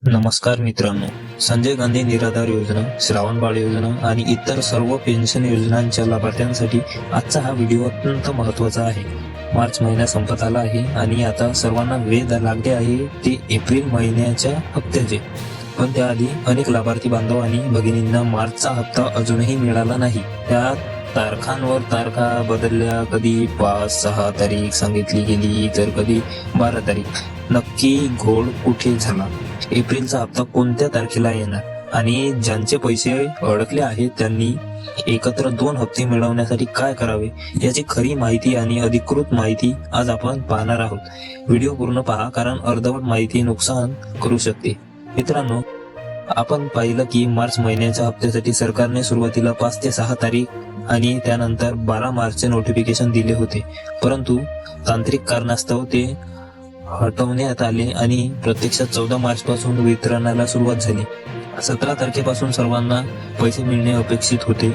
नमस्कार मित्रांनो, संजय गांधी निराधार योजना, श्रावणबाळ योजना आणि इतर सर्व पेन्शन योजनांच्या लाभार्थ्यांसाठी आजचा हा व्हिडिओ अत्यंत महत्त्वाचा आहे. मार्च महिना संपत आला आहे आणि आता सर्वांना वेध लागले आहे ते एप्रिल महिन्याच्या हप्त्याचे. पण त्याआधी अनेक लाभार्थी बांधव आणि भगिनींना मार्चचा हप्ता अजूनही मिळाला नाही. त्या तारखांवर तारखा बदलल्या, कधी 5-6 तारीख सांगितली गेली तर कधी 12 तारीख. नक्की घोळ कुठे झाला? एप्रिलचा हप्ता कोणत्या तारखेला येणार? आणि ज्यांचे पैसे अडकले आहेत त्यांनी एकत्र 2 हप्ते मिळवण्यासाठी काय करावे याची खरी माहिती आणि अधिकृत माहिती आज आपण पाहणार आहोत. व्हिडिओ पूर्ण पहा, कारण अर्धवट माहिती नुकसान करू शकते. मित्रांनो, आपण पाहिलं की मार्च महिन्याच्या हप्त्यासाठी सरकारने सुरुवातीला 5 ते 6 तारीख आणि त्यानंतर 12 मार्चचे नोटिफिकेशन दिले होते, परंतु तांत्रिक कारणास्तव ते हटवण्यात आले आणि प्रत्यक्षात 14 मार्च पासून वितरणाला सुरुवात झाली. 17 तारखेपासून सर्वांना पैसे मिळणे अपेक्षित होते,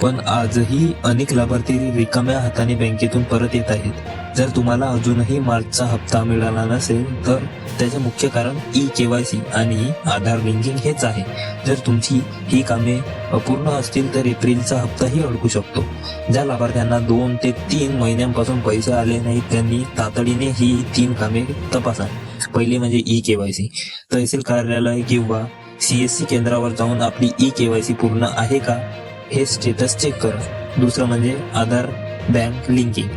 पण आजही अनेक लाभार्थी रिकाम्या हाताने बँकेतून परत येत आहेत. जर तुम्हाला अजूनही मार्चचा हप्ता मिळाला नसेल तर त्याचे मुख्य कारण KYC आणि आधार लिंकिंग हेच आहे. जर तुमची ही कामे अपूर्ण असतील तर एप्रिलचा हप्ताही अडकू शकतो. ज्या लाभार्थ्यांना 2 ते 3 महिन्यांपासून पैसे आले नाहीत त्यांनी तातडीने ही 3 कामे तपासा. पहिली म्हणजे KYC. तहसील कार्यालय किंवा CSC केंद्रावर जाऊन आपली KYC पूर्ण आहे का हे स्टेटस चेक करा. दुसरं म्हणजे आधार बँक लिंकिंग.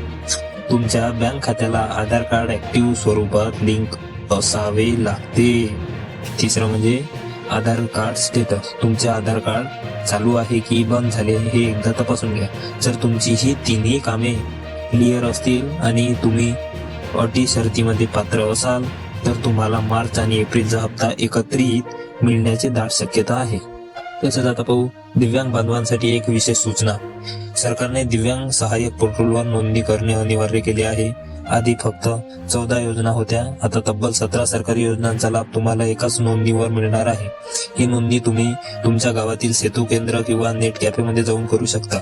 तुमच्या बँक खात्याला आधार कार्ड ऍक्टिव्ह स्वरूपात लिंक असावे लागते. तिसरं म्हणजे आधार कार्ड स्टेटस. तुमचे आधार कार्ड चालू आहे की बंद झाले हे एकदा तपासून घ्या. जर तुमची ही तिन्ही कामे क्लिअर असतील आणि तुम्ही अटी शर्तीमध्ये पात्र असाल तर तुम्हाला मार्च आणि एप्रिलचा हप्ता एकत्रित मिळण्याची दाट शक्यता आहे. तसंच आता पाहू दिव्यांग बांधवांसाठी एक विशेष सूचना. सरकारने दिव्यांग सहाय्यक पोर्टलवर नोंदणी करणे अनिवार्य केले आहे. आधी फक्त 14 योजना होत्या, आता तब्बल 17 सरकारी योजनांचा लाभ तुम्हाला एकाच नोंदणीवर मिळणार आहे. ही नोंदणी तुम्ही तुमच्या गावातील सेतू केंद्र किंवा नेट कॅफेमध्ये जाऊन करू शकता.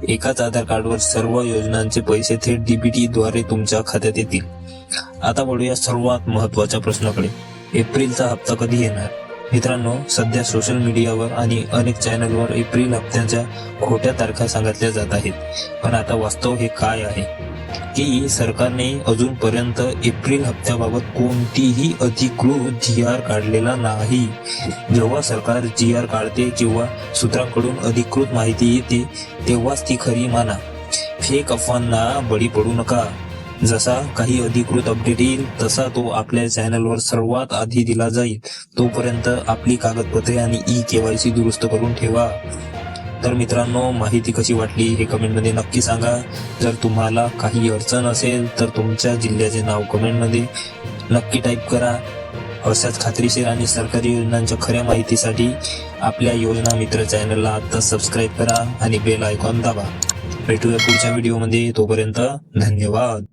एकाच आधार कार्डवर सर्व योजनांचे पैसे थेट DBT द्वारे तुमच्या खात्यात येतील. आता वळूया सर्वात महत्वाच्या प्रश्नाकडे. एप्रिलचा हप्ता कधी येणार? मित्रांनो, सध्या सोशल मीडियावर आणि अनेक चॅनलवर एप्रिल हप्त्याच्या खोट्या तारखा सांगितल्या जात आहेत. पण आता वास्तव हे काय आहे की सरकारने अजूनपर्यंत एप्रिल हप्त्याबाबत कोणतीही अधिकृत GR काढलेला नाही. जेव्हा सरकार GR काढते किंवा सूत्रांकडून अधिकृत माहिती येते तेव्हाच ती खरी माना. फेक अफवांना बळी पडू नका. जसा काही अधिकृत अपडेट येईल तसा तो आपल्या चॅनलवर सर्वात आधी दिला जाईल. तोपर्यंत आपली कागदपत्रे आणि KYC दुरुस्त करून ठेवा. तर मित्रांनो, माहिती कशी वाटली हे कमेंटमध्ये नक्की सांगा. जर तुम्हाला काही अडचण असेल तर तुमच्या जिल्ह्याचे नाव कमेंटमध्ये नक्की टाईप करा. अशाच खात्रीशीर आणि सरकारी योजनांच्या खऱ्या माहितीसाठी आपल्या योजना मित्र चॅनलला आता सबस्क्राईब करा आणि बेल आयकॉन दाबा. भेटूया पुढच्या व्हिडिओमध्ये. तोपर्यंत धन्यवाद.